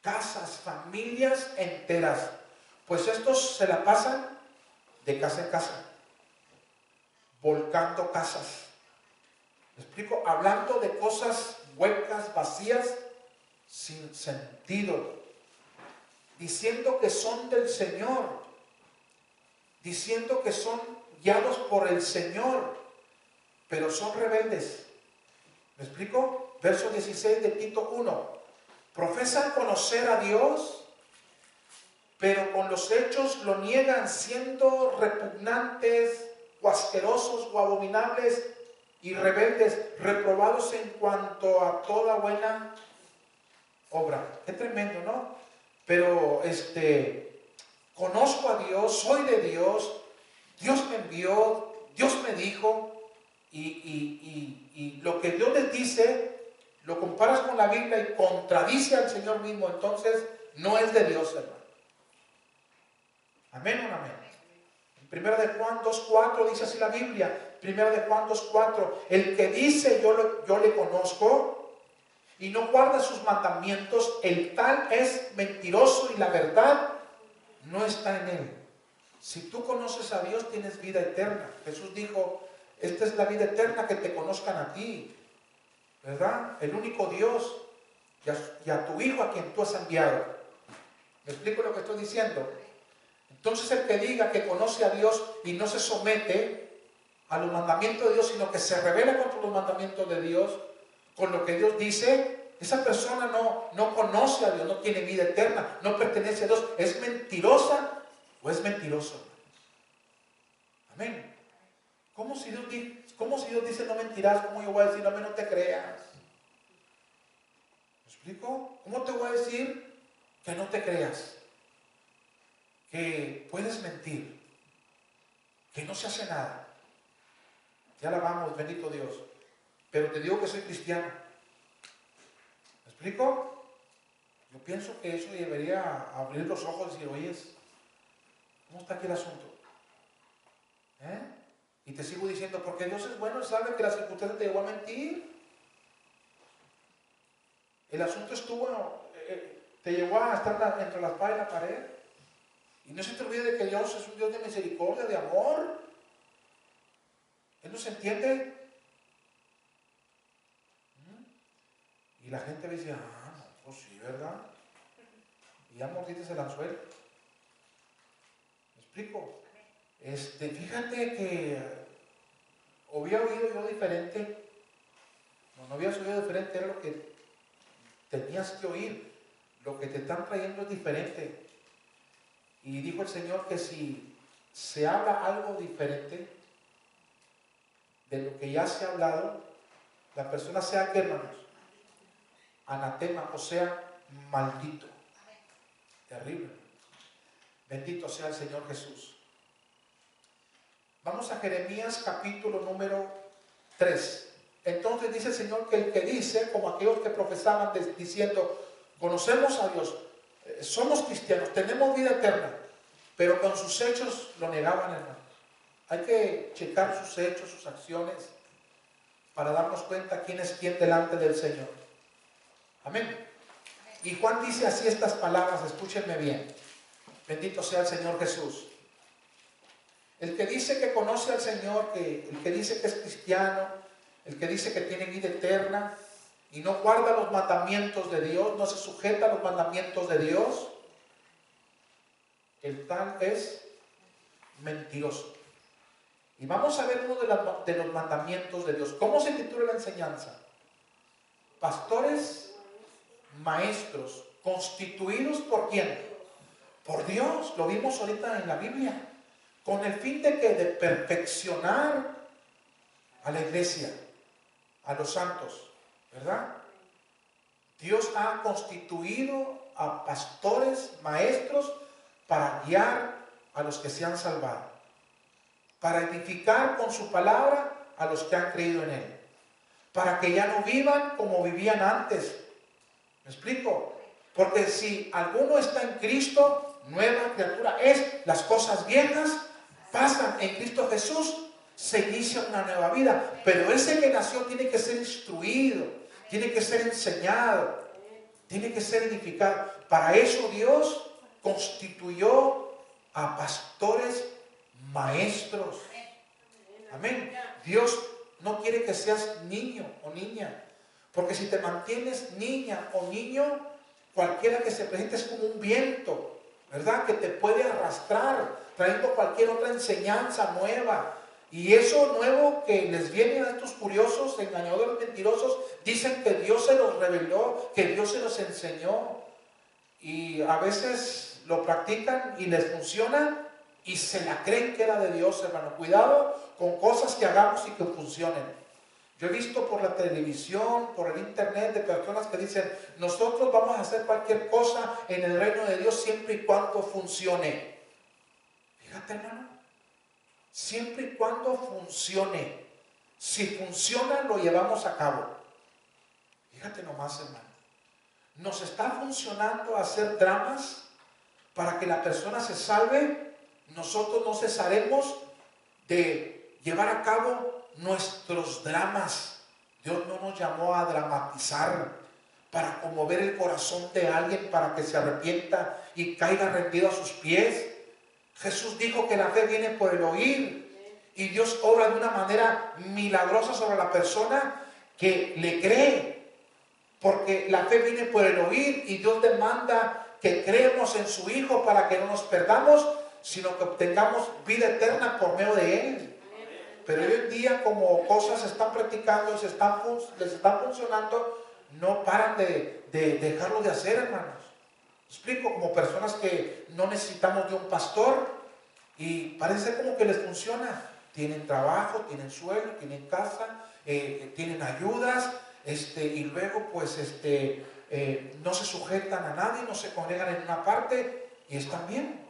casas, familias enteras. Pues estos se la pasan de casa en casa, volcando casas. ¿Me explico? Hablando de cosas huecas, vacías, sin sentido. Diciendo que son del Señor. Diciendo que son guiados por el Señor. Pero son rebeldes. ¿Me explico? Verso 16 de Tito 1. Profesan conocer a Dios, pero con los hechos lo niegan, siendo repugnantes o asquerosos o abominables y rebeldes, reprobados en cuanto a toda buena obra. Qué tremendo, ¿no? Pero conozco a Dios, soy de Dios, Dios me envió, Dios me dijo, y lo que Dios les dice, lo comparas con la Biblia y contradice al Señor mismo, entonces no es de Dios, hermano. Amén o no amén. En 1 de Juan 2.4 dice así la Biblia. 1 de Juan 2.4. El que dice yo le conozco y no guarda sus mandamientos, el tal es mentiroso y la verdad no está en él. Si tú conoces a Dios, tienes vida eterna. Jesús dijo, esta es la vida eterna, que te conozcan a ti, ¿verdad? El único Dios y a tu Hijo a quien tú has enviado. ¿Me explico lo que estoy diciendo? Entonces el que diga que conoce a Dios y no se somete a los mandamientos de Dios, sino que se rebela contra los mandamientos de Dios, con lo que Dios dice, esa persona no conoce a Dios, no tiene vida eterna, no pertenece a Dios, es mentirosa o es mentiroso. Amén. ¿Cómo si Dios dice no mentirás? ¿Cómo yo voy a decir no te creas? ¿Me explico? ¿Cómo te voy a decir que no te creas? Que puedes mentir, que no se hace nada. Ya la vamos, bendito Dios. Pero te digo que soy cristiano. ¿Me explico? Yo pienso que eso debería abrir los ojos y decir, oye, ¿cómo está aquí el asunto? Y te sigo diciendo, porque Dios es bueno, sabe que las circunstancias te llevó a mentir. El asunto te llevó a estar entre la espada y la pared. Y no se te olvide de que Dios es un Dios de misericordia, de amor. Él nos entiende. Y la gente dice, no, pues sí, ¿verdad? y ya mordiste el anzuelo. ¿Me explico? Fíjate que había oído yo diferente. No habías oído diferente, era lo que tenías que oír. Lo que te están trayendo es diferente. Y dijo el Señor que si se habla algo diferente de lo que ya se ha hablado, la persona sea, ¿qué, hermanos? Anatema, o sea, maldito. Terrible. Bendito sea el Señor Jesús. Vamos a Jeremías capítulo número 3. Entonces dice el Señor que el que dice, como aquellos que profesaban diciendo, conocemos a Dios, somos cristianos, tenemos vida eterna, pero con sus hechos lo negaban, hermanos. Hay que checar sus hechos, sus acciones, para darnos cuenta quién es quién delante del Señor. Amén. Y Juan dice así estas palabras, escúchenme bien. Bendito sea el Señor Jesús. El que dice que conoce al Señor, el que dice que es cristiano, el que dice que tiene vida eterna y no guarda los mandamientos de Dios, no se sujeta a los mandamientos de Dios, el tal es mentiroso. Y vamos a ver uno de los mandamientos de Dios. ¿Cómo se titula la enseñanza? Pastores, maestros, constituidos ¿por quién? Por Dios. Lo vimos ahorita en la Biblia. Con el fin de que de perfeccionar a la iglesia, a los santos, ¿verdad? Dios ha constituido a pastores, maestros, para guiar a los que se han salvado, para edificar con su palabra a los que han creído en Él, para que ya no vivan como vivían antes. ¿Me explico? Porque si alguno está en Cristo, nueva criatura es, las cosas viejas pasan. En Cristo Jesús se inicia una nueva vida, pero ese que nació tiene que ser instruido, tiene que ser enseñado, tiene que ser edificado. Para eso Dios constituyó a pastores, maestros. Amén. Dios no quiere que seas niño o niña, porque si te mantienes niña o niño, cualquiera que se presente es como un viento, ¿verdad? Que te puede arrastrar, trayendo cualquier otra enseñanza nueva. Y eso nuevo que les viene a estos curiosos, engañadores, mentirosos, dicen que Dios se los reveló, que Dios se los enseñó. Y a veces lo practican y les funciona y se la creen que era de Dios, hermano. Cuidado con cosas que hagamos y que funcionen. Yo he visto por la televisión, por el internet, de personas que dicen, nosotros vamos a hacer cualquier cosa en el reino de Dios siempre y cuando funcione. Fíjate, hermano. Siempre y cuando funcione. Si funciona, lo llevamos a cabo. Fíjate nomás, hermano. Nos está funcionando hacer dramas para que la persona se salve. Nosotros no cesaremos de llevar a cabo nuestros dramas. Dios no nos llamó a dramatizar para conmover el corazón de alguien para que se arrepienta y caiga rendido a sus pies. Jesús dijo que la fe viene por el oír, y Dios obra de una manera milagrosa sobre la persona que le cree, porque la fe viene por el oír y Dios demanda que creemos en su Hijo para que no nos perdamos, sino que obtengamos vida eterna por medio de Él. Pero hoy en día, como cosas se están practicando, les están funcionando, no paran de dejarlo de hacer, hermanos. Explico, como personas que no necesitamos de un pastor y parece como que les funciona. Tienen trabajo, tienen sueldo, tienen casa, tienen ayudas, y luego pues no se sujetan a nadie, no se congregan en una parte y están bien.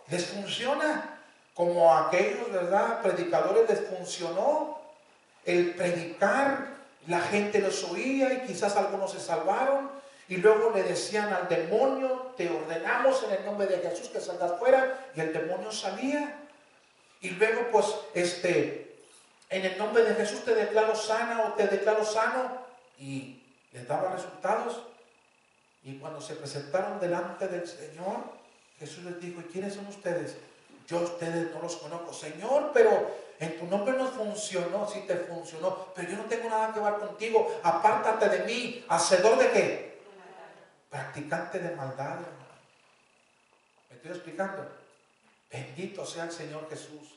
Les funciona, como a aquellos, ¿verdad?, predicadores les funcionó el predicar, la gente los oía y quizás algunos se salvaron. Y luego le decían al demonio, te ordenamos en el nombre de Jesús que salgas fuera, y el demonio salía. Y luego pues en el nombre de Jesús te declaro sana o te declaro sano, y les daba resultados. Y cuando se presentaron delante del Señor, Jesús les dijo, ¿y quiénes son ustedes? Yo a ustedes no los conozco. Señor, pero en tu nombre nos funcionó. Sí te funcionó, pero yo no tengo nada que ver contigo. Apártate de mí. ¿Hacedor de qué? Practicante de maldad, hermano. ¿Me estoy explicando? Bendito sea el Señor Jesús.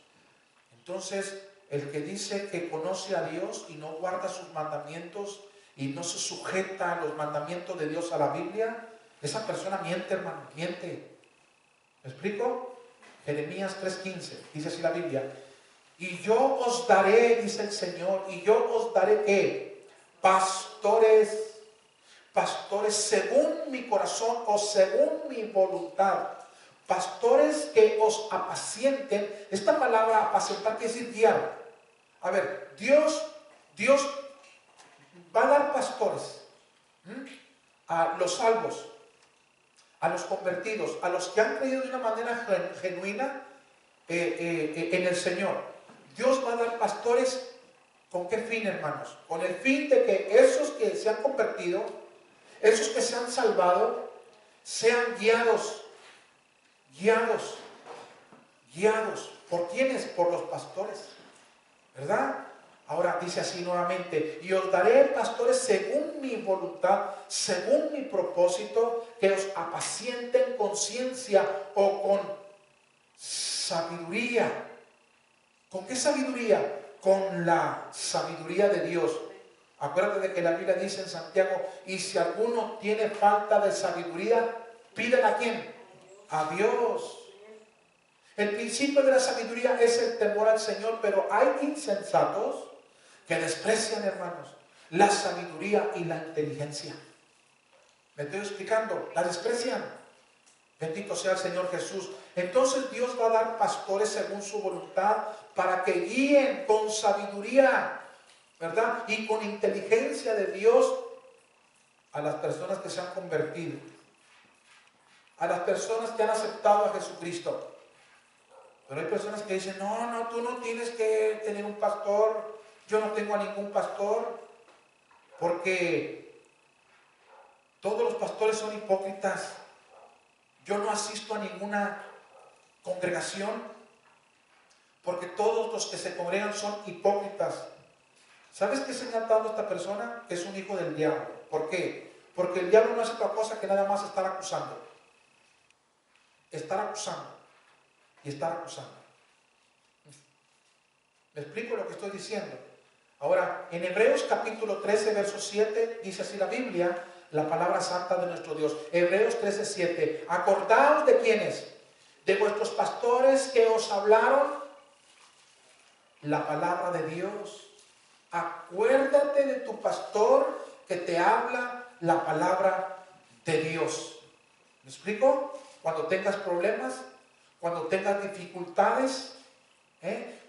Entonces, el que dice que conoce a Dios y no guarda sus mandamientos y no se sujeta a los mandamientos de Dios, a la Biblia, esa persona miente, hermano, miente. ¿Me explico? Jeremías 3:15, dice así la Biblia. Y yo os daré, dice el Señor, y yo os daré ¿qué? Pastores, pastores según mi corazón o según mi voluntad. Pastores que os apacienten. Esta palabra apacentar quiere decir guiar. A ver, Dios va a dar pastores a los salvos, a los convertidos, a los que han creído de una manera genuina en el Señor. Dios va a dar pastores. ¿Con qué fin, hermanos? Con el fin de que esos que se han convertido, esos que se han salvado, sean guiados. ¿Por quiénes? Por los pastores, ¿verdad? Ahora dice así nuevamente, y os daré pastores según mi voluntad, según mi propósito, que os apacienten con ciencia o con sabiduría. ¿Con qué sabiduría? Con la sabiduría de Dios. Acuérdate de que la Biblia dice en Santiago, y si alguno tiene falta de sabiduría, pídela ¿a quién? A Dios. El principio de la sabiduría es el temor al Señor, pero hay insensatos que desprecian, hermanos, la sabiduría y la inteligencia. ¿Me estoy explicando? La desprecian. Bendito sea el Señor Jesús. Entonces Dios va a dar pastores según su voluntad para que guíen con sabiduría, ¿verdad? Y con inteligencia de Dios a las personas que se han convertido, a las personas que han aceptado a Jesucristo. Pero hay personas que dicen, no, tú no tienes que tener un pastor, yo no tengo a ningún pastor, porque todos los pastores son hipócritas. Yo no asisto a ninguna congregación, porque todos los que se congregan son hipócritas. ¿Sabes qué señal dando esta persona? Que es un hijo del diablo. ¿Por qué? Porque el diablo no hace otra cosa que nada más estar acusando. Estar acusando. Y estar acusando. ¿Me explico lo que estoy diciendo? Ahora, en Hebreos capítulo 13, verso 7, dice así la Biblia, la palabra santa de nuestro Dios. Hebreos 13, 7. Acordaos de quiénes, de vuestros pastores que os hablaron la palabra de Dios. Acuérdate de tu pastor que te habla la palabra de Dios. ¿Me explico? Cuando tengas problemas, cuando tengas dificultades,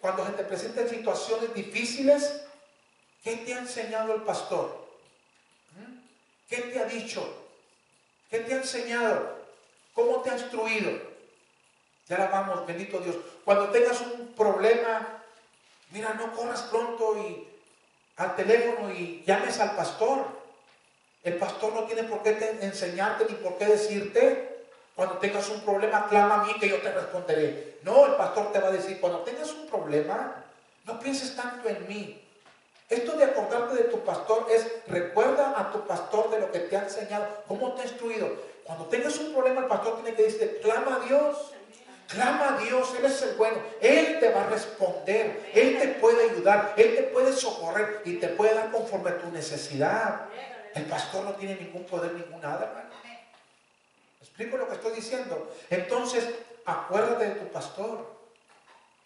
cuando se te presenten situaciones difíciles, ¿qué te ha enseñado el pastor? ¿Qué te ha dicho? ¿Qué te ha enseñado? ¿Cómo te ha instruido? Ya la vamos, bendito Dios. Cuando tengas un problema, mira, no corras pronto y al teléfono y llames al pastor. El pastor no tiene por qué enseñarte ni por qué decirte. Cuando tengas un problema, clama a mí que yo te responderé. No, el pastor te va a decir, cuando tengas un problema, no pienses tanto en mí. Esto de acordarte de tu pastor es, recuerda a tu pastor de lo que te ha enseñado, cómo te ha instruido. Cuando tengas un problema, el pastor tiene que decirte, clama a Dios. Clama a Dios, Él es el bueno. Él te va a responder, Él te puede ayudar, Él te puede socorrer y te puede dar conforme a tu necesidad. El pastor no tiene ningún poder, ningún nada, hermano. ¿Me explico lo que estoy diciendo? Entonces, acuérdate de tu pastor.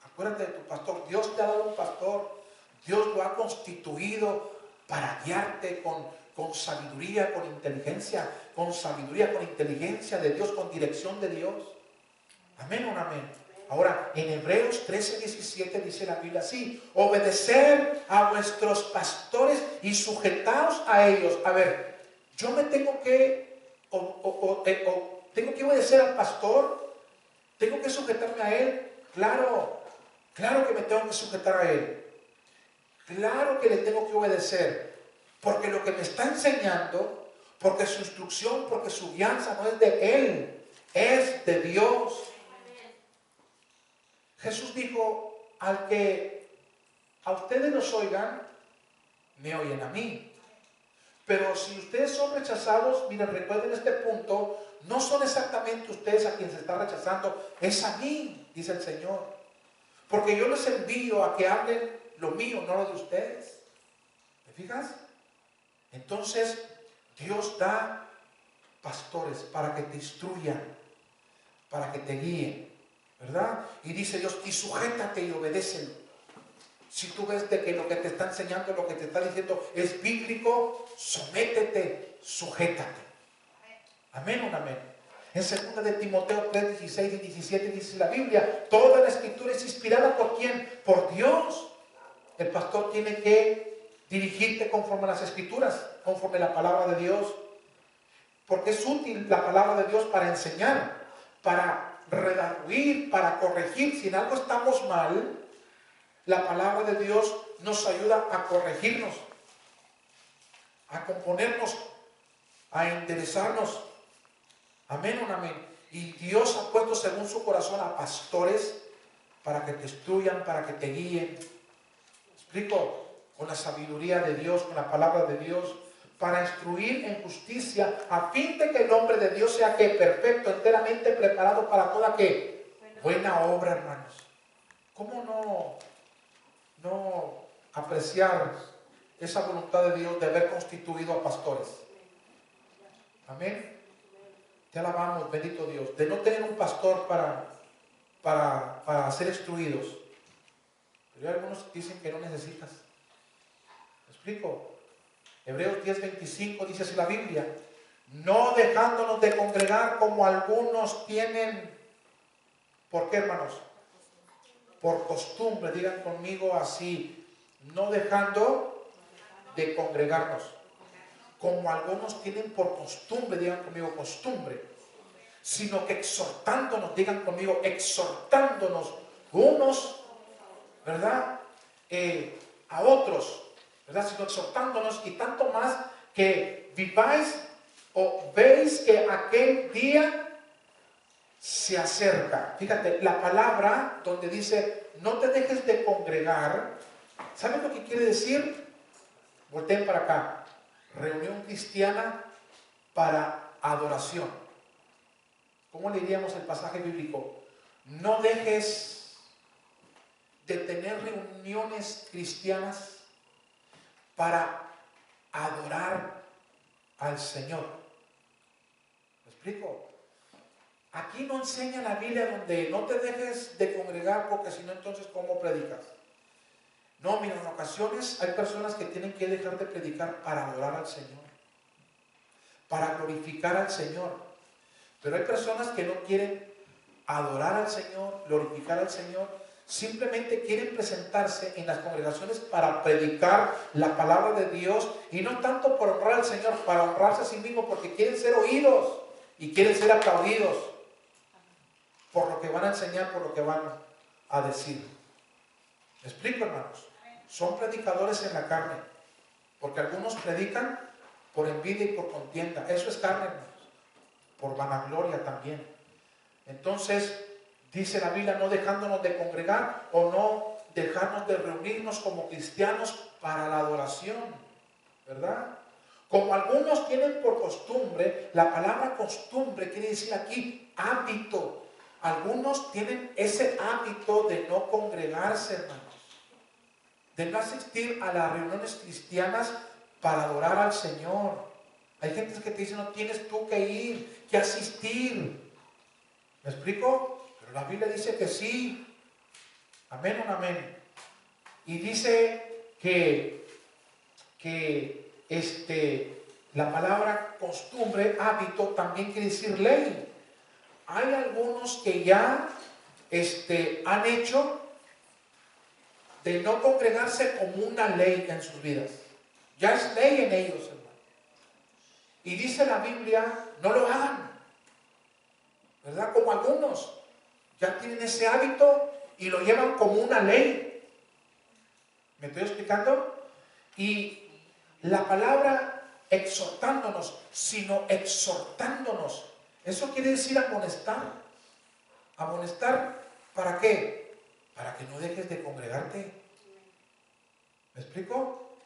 Acuérdate de tu pastor. Dios te ha dado un pastor. Dios lo ha constituido para guiarte con sabiduría, con inteligencia, con sabiduría, con inteligencia de Dios, con dirección de Dios. Amén o no amén. Ahora, en Hebreos 13, 17 dice la Biblia así: obedecer a vuestros pastores y sujetaos a ellos. A ver, yo me tengo que, tengo que obedecer al pastor, tengo que sujetarme a él. Claro, claro que me tengo que sujetar a él. Claro que le tengo que obedecer, porque lo que me está enseñando, porque su instrucción, porque su guianza no es de él, es de Dios. Jesús dijo, al que a ustedes los oigan, me oyen a mí. Pero si ustedes son rechazados, miren, recuerden este punto, no son exactamente ustedes a quien se está rechazando, es a mí, dice el Señor. Porque yo les envío a que hablen lo mío, no lo de ustedes. ¿Me fijas? Entonces, Dios da pastores para que te instruyan, para que te guíen, ¿verdad? Y dice Dios, y sujétate y obedécelo. Si tú ves de que lo que te está enseñando, lo que te está diciendo es bíblico, sométete, sujétate. Amén o no amén. En 2 de Timoteo 3, 16 y 17 dice la Biblia, toda la escritura es inspirada ¿por quién? Por Dios. El pastor tiene que dirigirte conforme a las escrituras, conforme a la palabra de Dios. Porque es útil la palabra de Dios para enseñar, para redarguir, para corregir. Si en algo estamos mal, la palabra de Dios nos ayuda a corregirnos, a componernos, a enderezarnos. Amén o no amén. Y Dios ha puesto según su corazón a pastores para que te instruyan, para que te guíen. ¿Me explico? Con la sabiduría de Dios, con la palabra de Dios, para instruir en justicia, a fin de que el hombre de Dios sea que perfecto, enteramente preparado para toda que buena obra, hermanos. ¿Cómo no apreciar esa voluntad de Dios de haber constituido a pastores? Amén. Te alabamos, bendito Dios, de no tener un pastor para ser instruidos. Pero hay algunos que dicen que no necesitas. ¿Me explico? Hebreos 10:25 dice así la Biblia, no dejándonos de congregar como algunos tienen. ¿Por qué, hermanos? Por costumbre, digan conmigo así, no dejando de congregarnos, como algunos tienen por costumbre, digan conmigo costumbre, sino que exhortándonos, digan conmigo, exhortándonos unos, ¿verdad? A otros, ¿verdad? Sino exhortándonos y tanto más que viváis o veis que aquel día se acerca. Fíjate, la palabra donde dice no te dejes de congregar, ¿saben lo que quiere decir? Volteen para acá. Reunión cristiana para adoración. ¿Cómo le diríamos el pasaje bíblico? No dejes de tener reuniones cristianas para adorar al Señor. ¿Me explico? Aquí no enseña la Biblia donde no te dejes de congregar porque si no entonces ¿cómo predicas? No, mira, en ocasiones hay personas que tienen que dejar de predicar para adorar al Señor, para glorificar al Señor. Pero hay personas que no quieren adorar al Señor, glorificar al Señor, simplemente quieren presentarse en las congregaciones para predicar la palabra de Dios y no tanto por honrar al Señor, para honrarse a sí mismo porque quieren ser oídos y quieren ser aplaudidos por lo que van a enseñar, por lo que van a decir. ¿Me explico, hermanos? Son predicadores en la carne, porque algunos predican por envidia y por contienda. Eso es carne, hermanos. Por vanagloria también. Entonces, dice la Biblia, no dejándonos de congregar o no dejarnos de reunirnos como cristianos para la adoración, ¿verdad? Como algunos tienen por costumbre, la palabra costumbre quiere decir aquí hábito. Algunos tienen ese hábito de no congregarse, hermanos, de no asistir a las reuniones cristianas para adorar al Señor. Hay gente que te dice, no tienes tú que ir, que asistir. ¿Me explico? Pero la Biblia dice que sí. Amén o no amén. Y dice que la palabra costumbre, hábito, también quiere decir ley. Hay algunos que ya han hecho de no congregarse como una ley en sus vidas. Ya es ley en ellos, hermano. Y dice la Biblia, no lo hagan. ¿Verdad? Como algunos ya tienen ese hábito y lo llevan como una ley. ¿Me estoy explicando? Y la palabra exhortándonos, sino exhortándonos. Eso quiere decir amonestar. ¿Amonestar para qué? Para que no dejes de congregarte. ¿Me explico?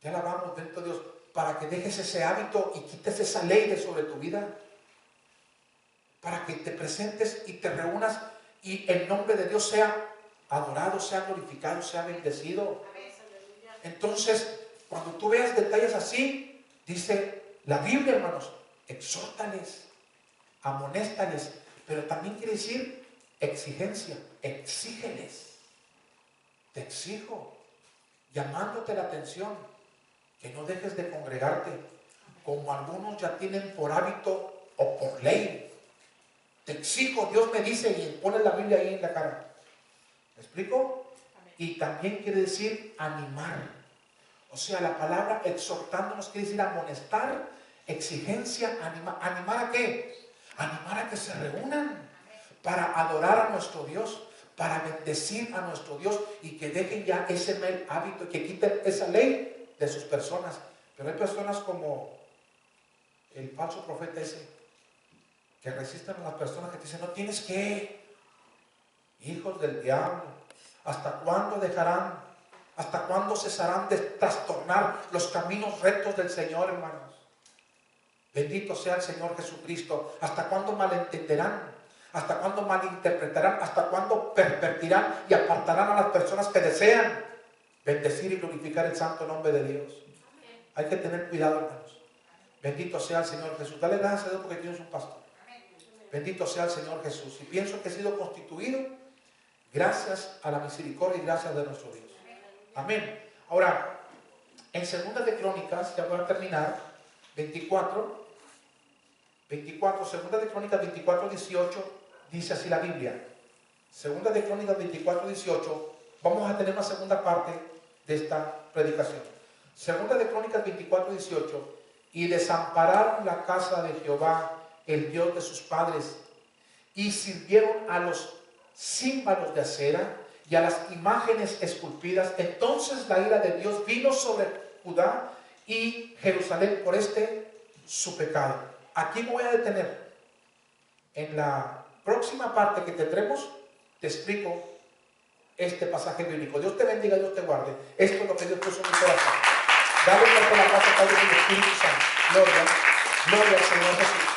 Ya alabamos dentro de Dios. para que dejes ese hábito y quites esa ley de sobre tu vida, para que te presentes y te reúnas y el nombre de Dios sea adorado, sea glorificado, sea bendecido. Entonces, cuando tú veas detalles así, dice la Biblia, hermanos, exhórtales, amonéstales, pero también quiere decir exigencia, exígeles. Te exijo, llamándote la atención, que no dejes de congregarte, como algunos ya tienen por hábito o por ley. Te exijo, Dios me dice, y pone la Biblia ahí en la cara. ¿Me explico? Y también quiere decir animar. O sea, la palabra exhortándonos quiere decir amonestar, exigencia, animar. ¿Animar a qué? Animar a que se reúnan para adorar a nuestro Dios, para bendecir a nuestro Dios y que dejen ya ese mal hábito y que quiten esa ley de sus personas. Pero hay personas como el falso profeta ese, que resisten a las personas que te dicen, no tienes que, hijos del diablo, ¿hasta cuándo dejarán? ¿Hasta cuándo cesarán de trastornar los caminos rectos del Señor, hermanos? Bendito sea el Señor Jesucristo. ¿Hasta cuándo malentenderán? ¿Hasta cuándo malinterpretarán? ¿Hasta cuándo pervertirán y apartarán a las personas que desean bendecir y glorificar el santo nombre de Dios? Hay que tener cuidado, hermanos. Bendito sea el Señor Jesús. Dale gracias a Dios porque tienes un pastor. Bendito sea el Señor Jesús. Y pienso que he sido constituido gracias a la misericordia y gracias de nuestro Dios. Amén. Ahora, en Segunda de Crónicas, ya voy a terminar, 24, Segunda de Crónicas 24, 18, dice así la Biblia. Segunda de Crónicas 24, 18, vamos a tener una segunda parte de esta predicación. Segunda de Crónicas 24, 18, y desampararon la casa de Jehová, el Dios de sus padres, y sirvieron a los címbalos de acera y a las imágenes esculpidas. Entonces la ira de Dios vino sobre Judá y Jerusalén por su pecado. Aquí me voy a detener. En la próxima parte que tendremos, te explico este pasaje bíblico. Dios te bendiga, Dios te guarde. Esto es lo que Dios puso en mi corazón. Dale por la paz, Padre, y el Espíritu Santo. Gloria al Señor Jesús.